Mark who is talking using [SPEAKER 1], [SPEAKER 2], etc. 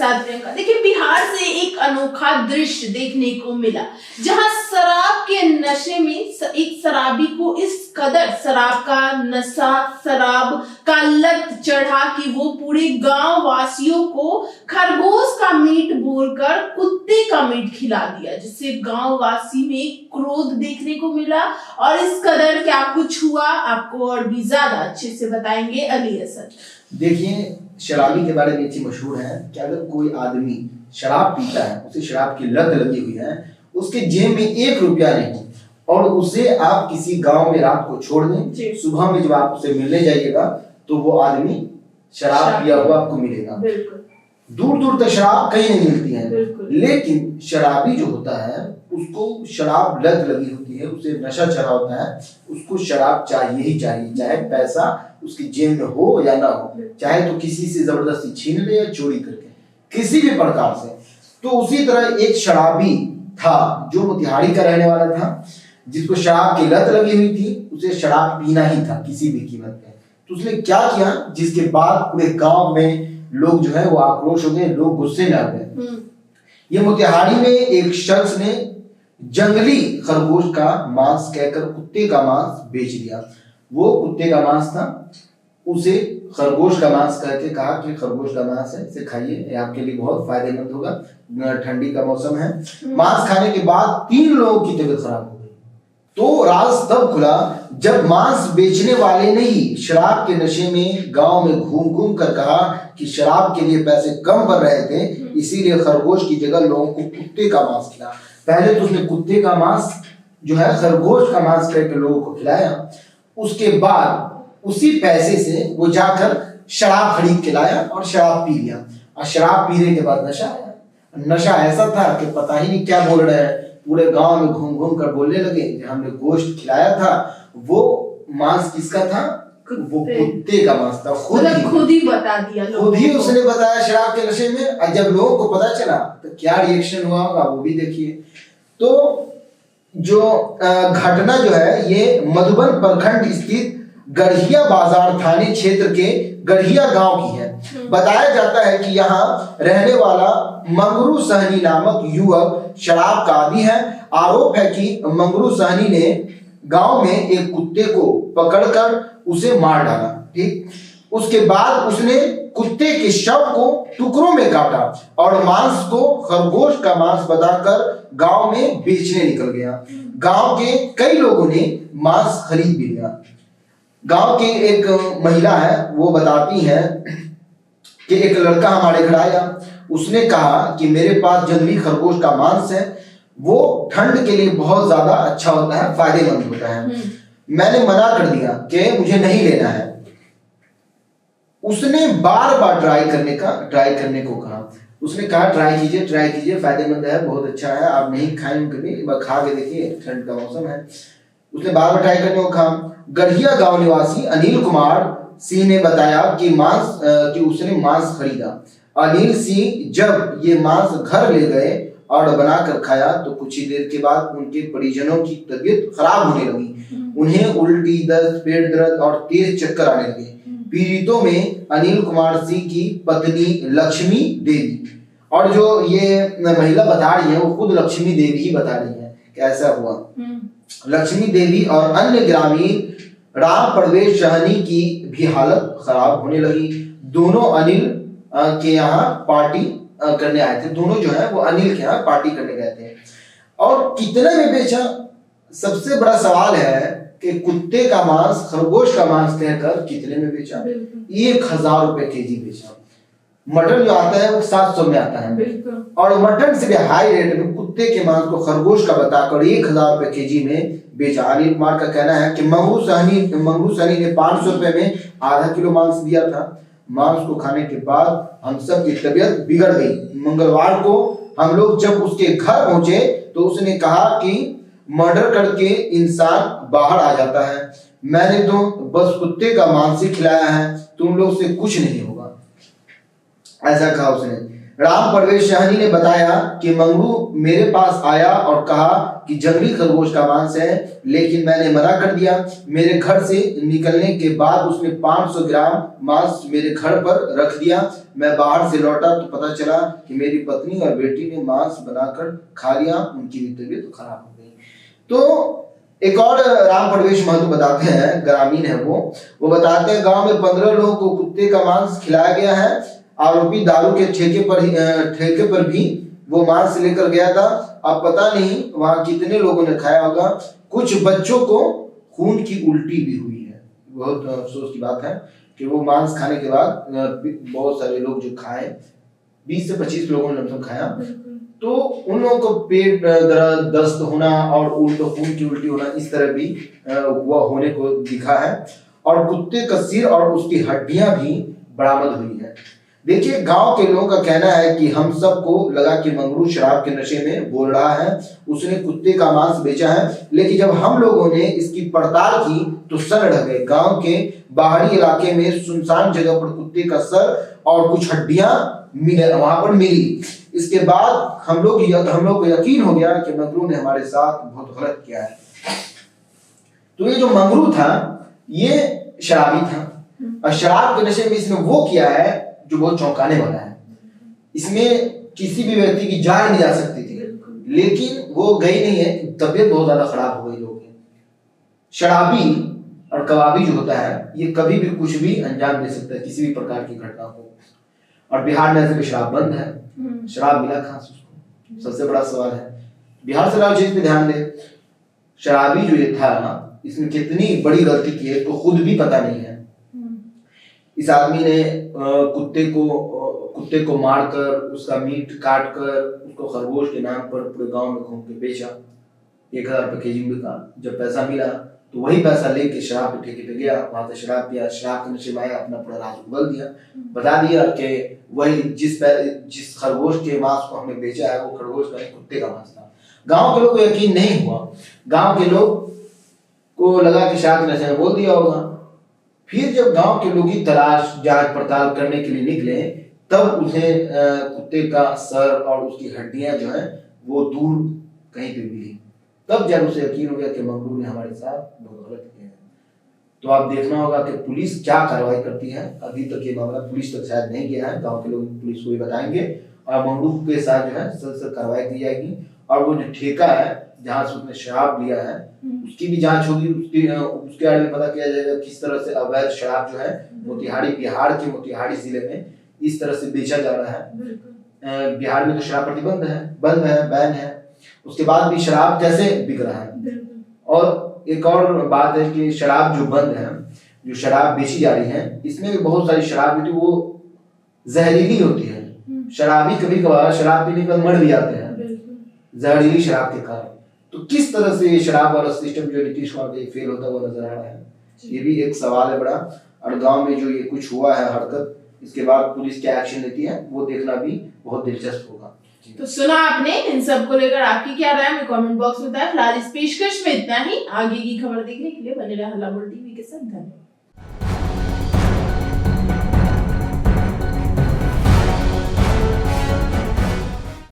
[SPEAKER 1] साथ प्रियंका। देखिए, बिहार से एक अनोखा दृश्य देखने को मिला जहां शराब के नशे में एक शराबी को इस कदर शराब का नशा, शराब का लत चढ़ा कि वो पूरे गांव वासियों को खरगोश का मीट बोलकर कुत्ते का मीट खिला दिया, जिससे गांव वासी में क्रोध देखने को मिला। और इस कदर क्या कुछ हुआ आपको और भी ज्यादा अच्छे से बताएंगे अली असद।
[SPEAKER 2] देखिए, शराबी के बारे में ये मशहूर है कि अगर कोई आदमी शराब पीता है, उसे शराब की लत लगी हुई है, उसके जेब में 1 रुपया नहीं और उसे आप किसी गांव में रात को छोड़ दें, सुबह में जब आप उसे मिलने जाइएगा तो वो आदमी शराब पिया हुआ आपको मिलेगा। दूर दूर तक शराब कहीं नहीं मिलती है, लेकिन शराबी जो होता है उसको शराब लत लगी होती है, उसे नशा चढ़ा होता है, उसको शराब चाहिए ही चाहिए, चाहे पैसा उसकी जेब में हो या ना हो, चाहे तो किसी से जबरदस्ती छीन ले या चोरी करके, किसी भी प्रकार से। तो उसी तरह एक शराबी था जो मोतिहारी का रहने वाला था, जिसको शराब की लत लगी हुई थी, उसे शराब पीना ही था किसी भी कीमत पे। तो उसने क्या किया, जिसके बाद पूरे गांव में लोग जो है वो आक्रोश हो गए, लोग गुस्से में आ गए। ये मोतिहारी में एक शख्स ने जंगली खरगोश का मांस कहकर कुत्ते का मांस बेच दिया। वो कुत्ते का मांस था, उसे खरगोश का मांस कहकर कहा कि खरगोश का मांस है, इसे खाइए, ये आपके लिए बहुत फायदेमंद होगा, ठंडी का मौसम है। मांस खाने के बाद 3 लोगों की तबीयत खराब हो गई। तो राज तब खुला जब मांस बेचने वाले ने ही शराब के नशे में गांव में घूम घूम कर कहा कि शराब के लिए पैसे कम पड़ रहे थे, इसीलिए खरगोश की जगह लोगों को कुत्ते का मांस खिला। पहले तो उसने कुत्ते का मांस जो है खरगोश का मांस कहकर लोगों को खिलाया, उसके बाद उसी पैसे से वो जाकर शराब खरीद के लाया और शराब पी लिया। और शराब पीने के बाद नशा आया। नशा ऐसा था कि पता ही नहीं क्या बोल रहे हैं, पूरे गांव में घूम घूम कर बोलने लगे कि हमने गोश्त खिलाया था, वो मांस किसका था, वो कुत्ते का मांस था।
[SPEAKER 1] खुद ही बता दिया,
[SPEAKER 2] खुद ही उसने बताया शराब के नशे में। और जब लोगों को पता चला तो क्या रिएक्शन हुआ होगा वो भी देखिए। तो जो घटना जो है ये मधुबन प्रखंड स्थित गढ़िया बाजार थाने क्षेत्र के गढ़िया गांव की है। बताया जाता है कि यहाँ रहने वाला मंगरू सहनी नामक युवक शराब का आदी है। आरोप है कि मंगरू सहनी ने गांव में एक कुत्ते को पकड़कर उसे मार डाला। ठीक, उसके बाद उसने कुत्ते के शव को टुकड़ों में काटा और मांस को खरगोश का मांस बताकर गांव में बेचने निकल गया। गांव के कई लोगों ने मांस खरीद भी लिया। गांव की एक महिला है, वो बताती है कि एक लड़का हमारे घर आया, उसने कहा कि मेरे पास जंगली खरगोश का मांस है, वो ठंड के लिए बहुत ज्यादा अच्छा होता है, फायदेमंद होता है। मैंने मना कर दिया कि मुझे नहीं लेना है। उसने बार बार ट्राई करने को कहा। उसने कहा ट्राई कीजिए, फायदेमंद है, बहुत अच्छा है, आप नहीं खाएं कभी, खा के देखिए, ठंड का मौसम है। उसने बार बार ट्राई करने को कहा। गढ़िया गांव निवासी अनिल कुमार सिंह ने बताया कि उसने मांस खरीदा। अनिल सिंह जब ये मांस घर ले गए और बनाकर खाया तो कुछ ही देर के बाद उनके परिजनों की तबीयत खराब होने लगी। उन्हें उल्टी, दस्त, पेट दर्द और तेज चक्कर आने लगे। पीड़ितों में अनिल कुमार सिंह की पत्नी लक्ष्मी देवी, और जो ये महिला बता रही है वो खुद लक्ष्मी देवी ही बता रही है कि ऐसा हुआ। लक्ष्मी देवी और अन्य ग्रामीण राम प्रवेश सहनी की भी हालत खराब होने लगी। दोनों अनिल के यहाँ पार्टी करने आए थे। दोनों जो है वो अनिल के यहाँ पार्टी करने गए थे। और कितने में बेचा, सबसे बड़ा सवाल है कि कुत्ते का मांस, खरगोश का मांस कहकर कितने में बेचा? 1000 रुपए केजी बेचा। मटन जो आता है वो 700 में आता है, और मटन से भी हाई रेट में कुत्ते के मांस को खरगोश का बताकर 1000 रुपए केजी में बेचा। अनिल कुमार का कहना है कि मंगरू सहनी ने 500 रुपए में आधा किलो मांस दिया था। मांस को खाने के बाद हम सब की तबीयत बिगड़ गई। मंगलवार को हम लोग जब उसके घर पहुंचे तो उसने कहा कि मर्डर करके इंसान बाहर आ जाता है, मैंने तो बस कुत्ते का मांस ही खिलाया है, तुम लोग से कुछ नहीं होगा, ऐसा कहा उसने। राम परवेश शाहनी ने बताया कि मंगरू मेरे पास आया और कहा कि जंगली खरगोश का मांस है, लेकिन मैंने मना कर दिया। मेरे घर से निकलने के बाद उसने 500 ग्राम मांस मेरे घर पर रख दिया। मैं बाहर से लौटा तो पता चला कि मेरी पत्नी और बेटी ने मांस बनाकर खा लिया। उनकी भी तबीयत खराब हो गई। तो एक और राम परवेश महतो बताते हैं, ग्रामीण है वो बताते हैं गांव में 15 लोगों को कुत्ते का मांस खिलाया गया है। आरोपी दारू के ठेके पर भी वो मांस लेकर गया था। अब पता नहीं वहां कितने लोगों ने खाया होगा। कुछ बच्चों को खून की उल्टी भी हुई है। बहुत अफसोस की बात है कि वो मांस खाने के बाद बहुत सारे लोग जो खाए, 20 से 25 लोगों ने लमसम खाया, तो उन लोगों को पेट दर्द, दस्त होना और खून की उल्टी होना इस तरह भी हुआ होने को दिखा है। और कुत्ते का सिर और उसकी हड्डियां भी बरामद हुई है। देखिए, गांव के लोगों का कहना है कि हम सबको लगा कि मंगरू शराब के नशे में बोल रहा है, उसने कुत्ते का मांस बेचा है। लेकिन जब हम लोगों ने इसकी पड़ताल की तो सर ढह गए। गांव के बाहरी इलाके में सुनसान जगह पर कुत्ते का सर और कुछ हड्डियां वहां पर मिली। इसके बाद हम लोग को यकीन हो गया कि मंगरू ने हमारे साथ बहुत गलत किया है। तो ये जो मंगरू था ये शराबी था, और शराब के नशे में इसने वो किया है जो बहुत चौंकाने वाला है। इसमें किसी भी व्यक्ति की जान नहीं जा सकती थी, लेकिन वो गई नहीं है। तबीयत बहुत ज्यादा खराब हो गई लोगों की। शराबी और कबाबी जो होता है ये कभी भी कुछ भी अंजाम दे सकता है, किसी भी प्रकार की घटना को। और बिहार में ऐसे भी शराब बंद है, शराब मिला कहां से उसको? सबसे बड़ा सवाल है। बिहार सरकार चीज पे ध्यान दे। शराबी जो ये था इसने कितनी बड़ी गलती की है तो खुद भी पता नहीं है। इस आदमी ने कुत्ते को मारकर उसका मीट काट कर उसको खरगोश के नाम पर पूरे गांव में घूम के बेचा। 1000 रुपए केजी में बिका। जब पैसा मिला तो वही पैसा लेके शराब के ठेके पे गया, वहां से शराब पिया, शराब के नशे में आया, अपना पूरा राज उगल दिया। बता दिया कि वही जिस खरगोश के मांस को हमने बेचा है वो खरगोश का कुत्ते का मांस था। गांव के लोग को यकीन नहीं हुआ। गांव के लोग को लगा कि शायद नशे में बोल दिया होगा। फिर जब गांव के लोग ही तलाश जांच पड़ताल करने के लिए निकले तब उसे कुत्ते का सर और उसकी हड्डियां जो है वो दूर कहीं पे मिली। तब जब उसे यकीन हो गया कि मंगरू ने हमारे साथ बहुत गलत किया है। तो आप देखना होगा कि पुलिस क्या कार्रवाई करती है। अभी तक ये मामला पुलिस तक शायद नहीं गया है, गांव के लोग पुलिस को भी बताएंगे और मंगरू के साथ जो है सख्त कार्रवाई की जाएगी। और वो जो ठेका है जहां से उसने शराब लिया है उसकी भी जांच होगी। उसके बारे में पता किया जाएगा किस तरह से अवैध शराब जो है बिहार के मोतिहारी जिले में इस तरह से बेचा जा रहा है। बिहार में तो शराब प्रतिबंध है, बंद है, बैन है, उसके बाद भी शराब कैसे बिक रहा है। और एक और बात है कि शराब जो बंद है, जो शराब बेची जा रही है, इसमें भी बहुत सारी शराब होती है वो जहरीली होती है। शराबी कभी कभार शराब पीने पर मर भी जाते हैं जहरीली शराब के कारण। तो किस तरह से ये शराब वाला सिस्टम जो नीतीश कुमार का फेल होता हुआ नजर आ रहा है, ये भी एक सवाल है बड़ा। और गांव में जो ये कुछ हुआ है हरकत, इसके बाद पुलिस क्या एक्शन लेती है वो देखना भी बहुत दिलचस्प होगा।
[SPEAKER 1] तो सुना आपने, इन सब को लेकर आपकी क्या राय है कमेंट बॉक्स में बताएं। फिलहाल इस पेशकश में इतना ही। आगे की खबर देखने के लिए बने रहे हल्ला बोल टीवी के साथ। धन्यवाद।